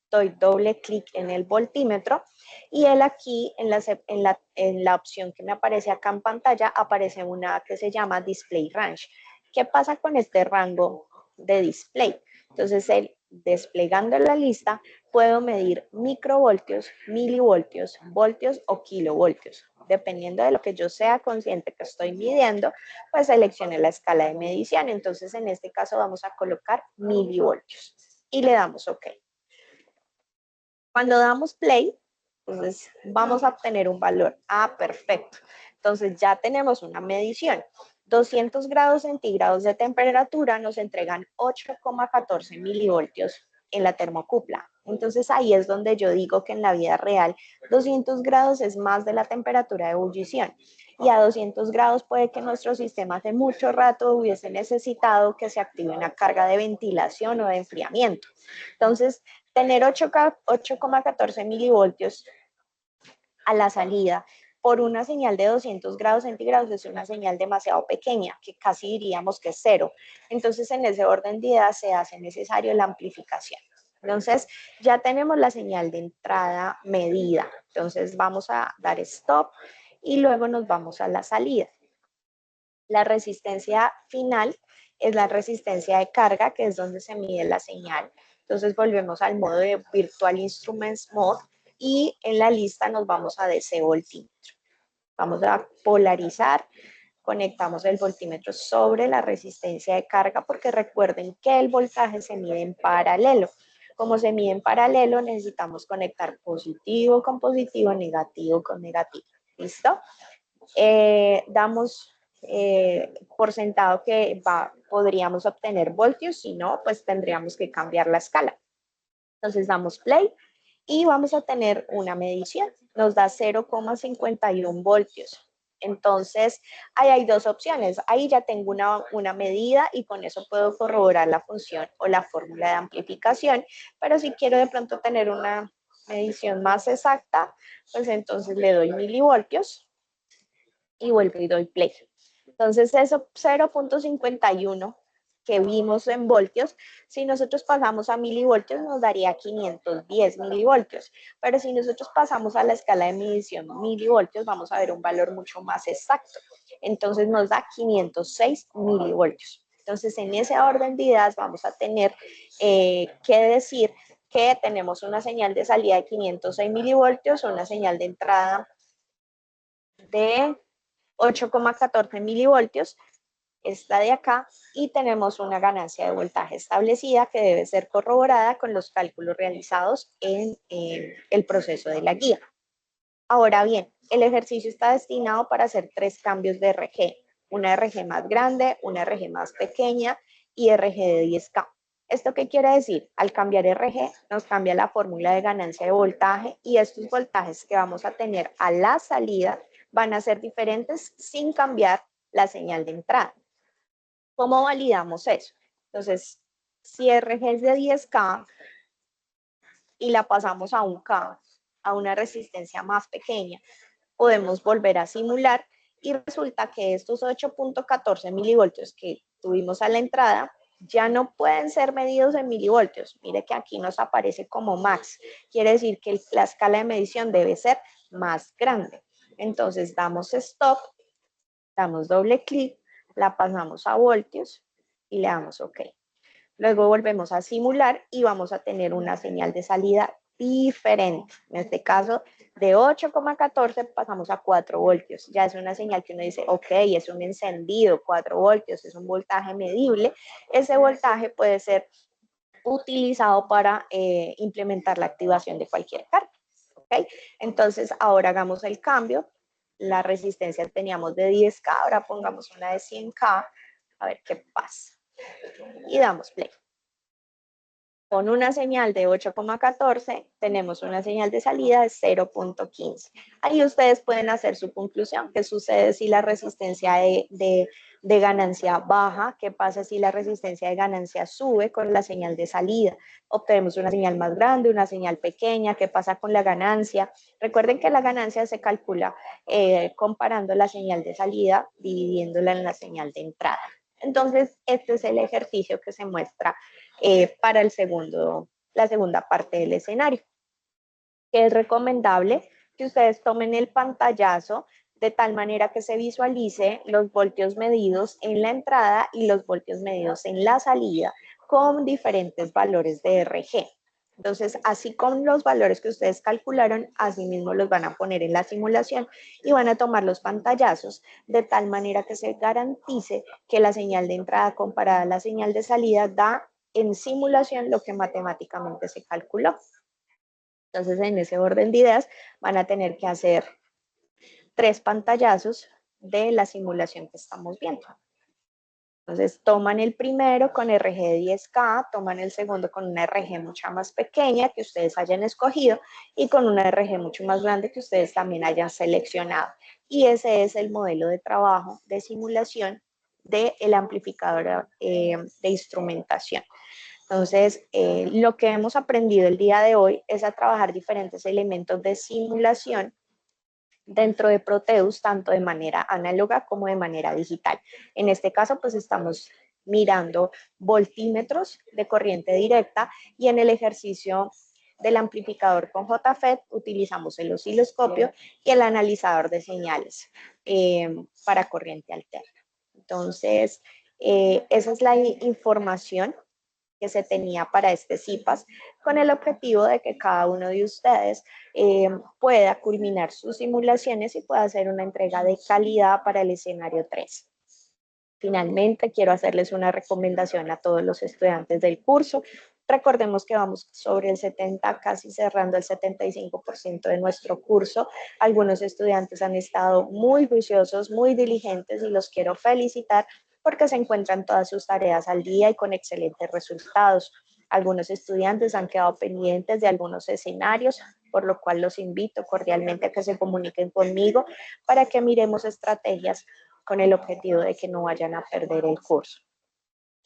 doy doble clic en el voltímetro y él aquí en la opción que me aparece acá en pantalla aparece una que se llama Display Range. ¿Qué pasa con este rango de display? Entonces, él desplegando la lista puedo medir microvoltios, milivoltios, voltios o kilovoltios. Dependiendo de lo que yo sea consciente que estoy midiendo, pues seleccione la escala de medición. Entonces, en este caso vamos a colocar milivoltios y le damos OK. Cuando damos play, entonces vamos a obtener un valor. Ah, perfecto. Entonces ya tenemos una medición. 200 grados centígrados de temperatura nos entregan 8,14 milivoltios en la termocupla. Entonces ahí es donde yo digo que en la vida real 200 grados es más de la temperatura de ebullición. Y a 200 grados puede que nuestro sistema hace mucho rato hubiese necesitado que se active una carga de ventilación o de enfriamiento. Entonces, tener 8,14 milivoltios a la salida por una señal de 200 grados centígrados es una señal demasiado pequeña, que casi diríamos que es cero. Entonces, en ese orden de ideas se hace necesario la amplificación. Entonces, ya tenemos la señal de entrada medida. Entonces, vamos a dar stop y luego nos vamos a la salida. La resistencia final es la resistencia de carga, que es donde se mide la señal. Entonces, volvemos al modo de Virtual Instruments Mode y en la lista nos vamos a DC voltímetro. Vamos a polarizar, conectamos el voltímetro sobre la resistencia de carga porque recuerden que el voltaje se mide en paralelo. Como se mide en paralelo, necesitamos conectar positivo con positivo, negativo con negativo. ¿Listo? Damos por sentado que podríamos obtener voltios, si no, pues tendríamos que cambiar la escala. Entonces damos play y vamos a tener una medición. Nos da 0,51 voltios. Entonces, ahí hay dos opciones. Ahí ya tengo una medida y con eso puedo corroborar la función o la fórmula de amplificación. Pero si quiero de pronto tener una medición más exacta, pues entonces le doy milivoltios y vuelvo y doy play. Entonces, eso 0,51 que vimos en voltios, si nosotros pasamos a milivoltios nos daría 510 milivoltios, pero si nosotros pasamos a la escala de medición milivoltios vamos a ver un valor mucho más exacto, entonces nos da 506 milivoltios. Entonces en ese orden de ideas vamos a tener que decir que tenemos una señal de salida de 506 milivoltios, una señal de entrada de 8,14 milivoltios, esta de acá, y tenemos una ganancia de voltaje establecida que debe ser corroborada con los cálculos realizados en el proceso de la guía. Ahora bien, el ejercicio está destinado para hacer 3 cambios de RG, una RG más grande, una RG más pequeña y RG de 10K. ¿Esto qué quiere decir? Al cambiar RG nos cambia la fórmula de ganancia de voltaje y estos voltajes que vamos a tener a la salida van a ser diferentes sin cambiar la señal de entrada. ¿Cómo validamos eso? Entonces, si RG es de 10K y la pasamos a 1K, a una resistencia más pequeña, podemos volver a simular y resulta que estos 8,14 milivoltios que tuvimos a la entrada ya no pueden ser medidos en milivoltios. Mire que aquí nos aparece como max. Quiere decir que la escala de medición debe ser más grande. Entonces damos stop, damos doble clic, la pasamos a voltios y le damos OK. Luego volvemos a simular y vamos a tener una señal de salida diferente. En este caso, de 8,14 pasamos a 4 voltios. Ya es una señal que uno dice, ok, es un encendido, 4 voltios, es un voltaje medible. Ese voltaje puede ser utilizado para implementar la activación de cualquier carga. ¿Okay? Entonces, ahora hagamos el cambio. La resistencia teníamos de 10K, ahora pongamos una de 100K, a ver qué pasa. Y damos play. Con una señal de 8,14 tenemos una señal de salida de 0,15. Ahí ustedes pueden hacer su conclusión. ¿Qué sucede si la resistencia de ganancia baja? ¿Qué pasa si la resistencia de ganancia sube con la señal de salida? Obtenemos una señal más grande, una señal pequeña. ¿Qué pasa con la ganancia? Recuerden que la ganancia se calcula comparando la señal de salida, dividiéndola en la señal de entrada. Entonces, este es el ejercicio que se muestra para la segunda parte del escenario, que es recomendable que ustedes tomen el pantallazo de tal manera que se visualice los voltios medidos en la entrada y los voltios medidos en la salida con diferentes valores de RG. Entonces, así con los valores que ustedes calcularon, así mismo los van a poner en la simulación y van a tomar los pantallazos de tal manera que se garantice que la señal de entrada comparada a la señal de salida da en simulación lo que matemáticamente se calculó. Entonces, en ese orden de ideas, van a tener que hacer 3 pantallazos de la simulación que estamos viendo. Entonces toman el primero con RG de 10K, toman el segundo con una RG mucha más pequeña que ustedes hayan escogido y con una RG mucho más grande que ustedes también hayan seleccionado. Y ese es el modelo de trabajo de simulación del amplificador de instrumentación. Entonces, lo que hemos aprendido el día de hoy es a trabajar diferentes elementos de simulación dentro de Proteus, tanto de manera análoga como de manera digital. En este caso, pues estamos mirando voltímetros de corriente directa y en el ejercicio del amplificador con JFET utilizamos el osciloscopio y el analizador de señales para corriente alterna. Entonces, esa es la información que se tenía para este CIPAS, con el objetivo de que cada uno de ustedes pueda culminar sus simulaciones y pueda hacer una entrega de calidad para el escenario 3. Finalmente, quiero hacerles una recomendación a todos los estudiantes del curso. Recordemos que vamos sobre el 70, casi cerrando el 75% de nuestro curso. Algunos estudiantes han estado muy juiciosos, muy diligentes y los quiero felicitar porque se encuentran todas sus tareas al día y con excelentes resultados. Algunos estudiantes han quedado pendientes de algunos escenarios, por lo cual los invito cordialmente a que se comuniquen conmigo para que miremos estrategias con el objetivo de que no vayan a perder el curso.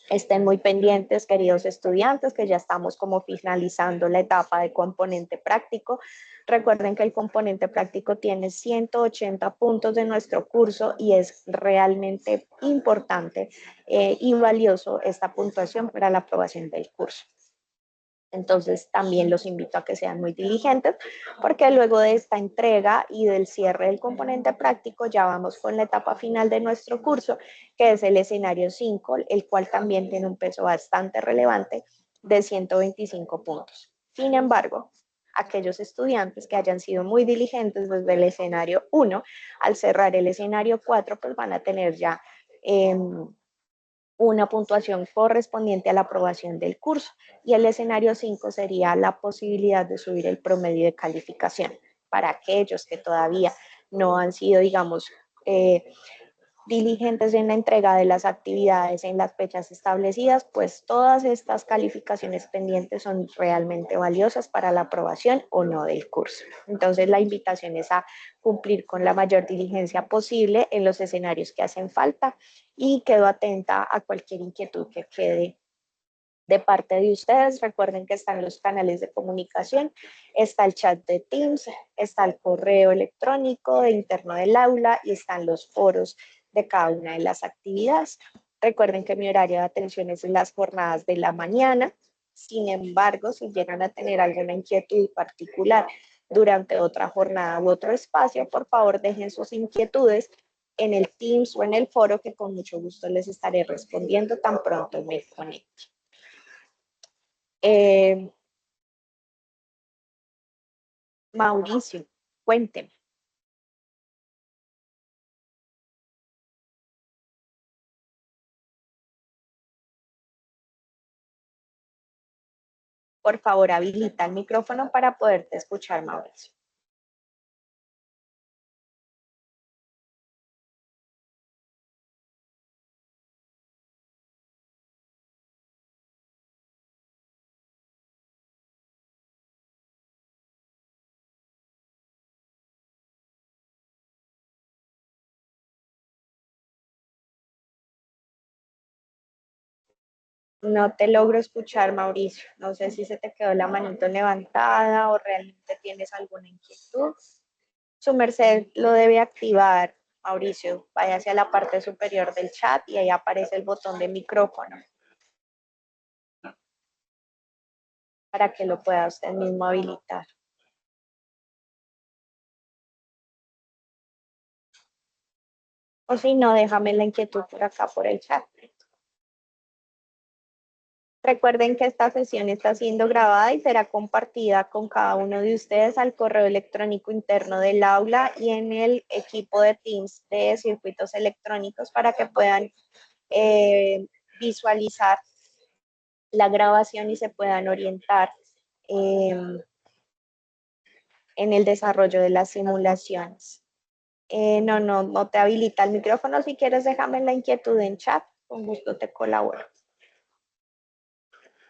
Estén muy pendientes, queridos estudiantes, que ya estamos como finalizando la etapa de componente práctico. Recuerden que el componente práctico tiene 180 puntos de nuestro curso y es realmente importante y valioso esta puntuación para la aprobación del curso. Entonces también los invito a que sean muy diligentes porque luego de esta entrega y del cierre del componente práctico ya vamos con la etapa final de nuestro curso, que es el escenario 5, el cual también tiene un peso bastante relevante de 125 puntos. Sin embargo, aquellos estudiantes que hayan sido muy diligentes desde el escenario 1, al cerrar el escenario 4, pues van a tener ya una puntuación correspondiente a la aprobación del curso y el escenario 5 sería la posibilidad de subir el promedio de calificación para aquellos que todavía no han sido, digamos, diligentes en la entrega de las actividades en las fechas establecidas, pues todas estas calificaciones pendientes son realmente valiosas para la aprobación o no del curso. Entonces la invitación es a cumplir con la mayor diligencia posible en los escenarios que hacen falta y quedo atenta a cualquier inquietud que quede de parte de ustedes. Recuerden que están los canales de comunicación, está el chat de Teams, está el correo electrónico de interno del aula y están los foros de cada una de las actividades. Recuerden que mi horario de atención es en las jornadas de la mañana. Sin embargo, si llegan a tener alguna inquietud particular durante otra jornada u otro espacio, por favor dejen sus inquietudes en el Teams o en el foro que con mucho gusto les estaré respondiendo tan pronto me conecte. Mauricio, cuénteme. Por favor, habilita el micrófono para poderte escuchar, Mauricio. No te logro escuchar, Mauricio. No sé si se te quedó la manito levantada o realmente tienes alguna inquietud. Su merced lo debe activar, Mauricio. Vaya hacia la parte superior del chat y ahí aparece el botón de micrófono para que lo pueda usted mismo habilitar. O si no, déjame la inquietud por acá por el chat. Recuerden que esta sesión está siendo grabada y será compartida con cada uno de ustedes al correo electrónico interno del aula y en el equipo de Teams de circuitos electrónicos para que puedan visualizar la grabación y se puedan orientar en el desarrollo de las simulaciones. No te habilita el micrófono. Si quieres, déjame la inquietud en chat con gusto te colaboro.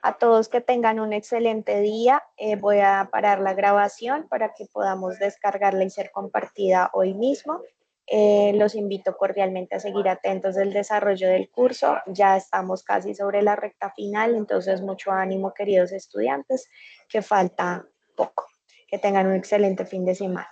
A todos que tengan un excelente día. Voy a parar la grabación para que podamos descargarla y ser compartida hoy mismo. Los invito cordialmente a seguir atentos del desarrollo del curso. Ya estamos casi sobre la recta final, entonces mucho ánimo, queridos estudiantes, que falta poco. Que tengan un excelente fin de semana.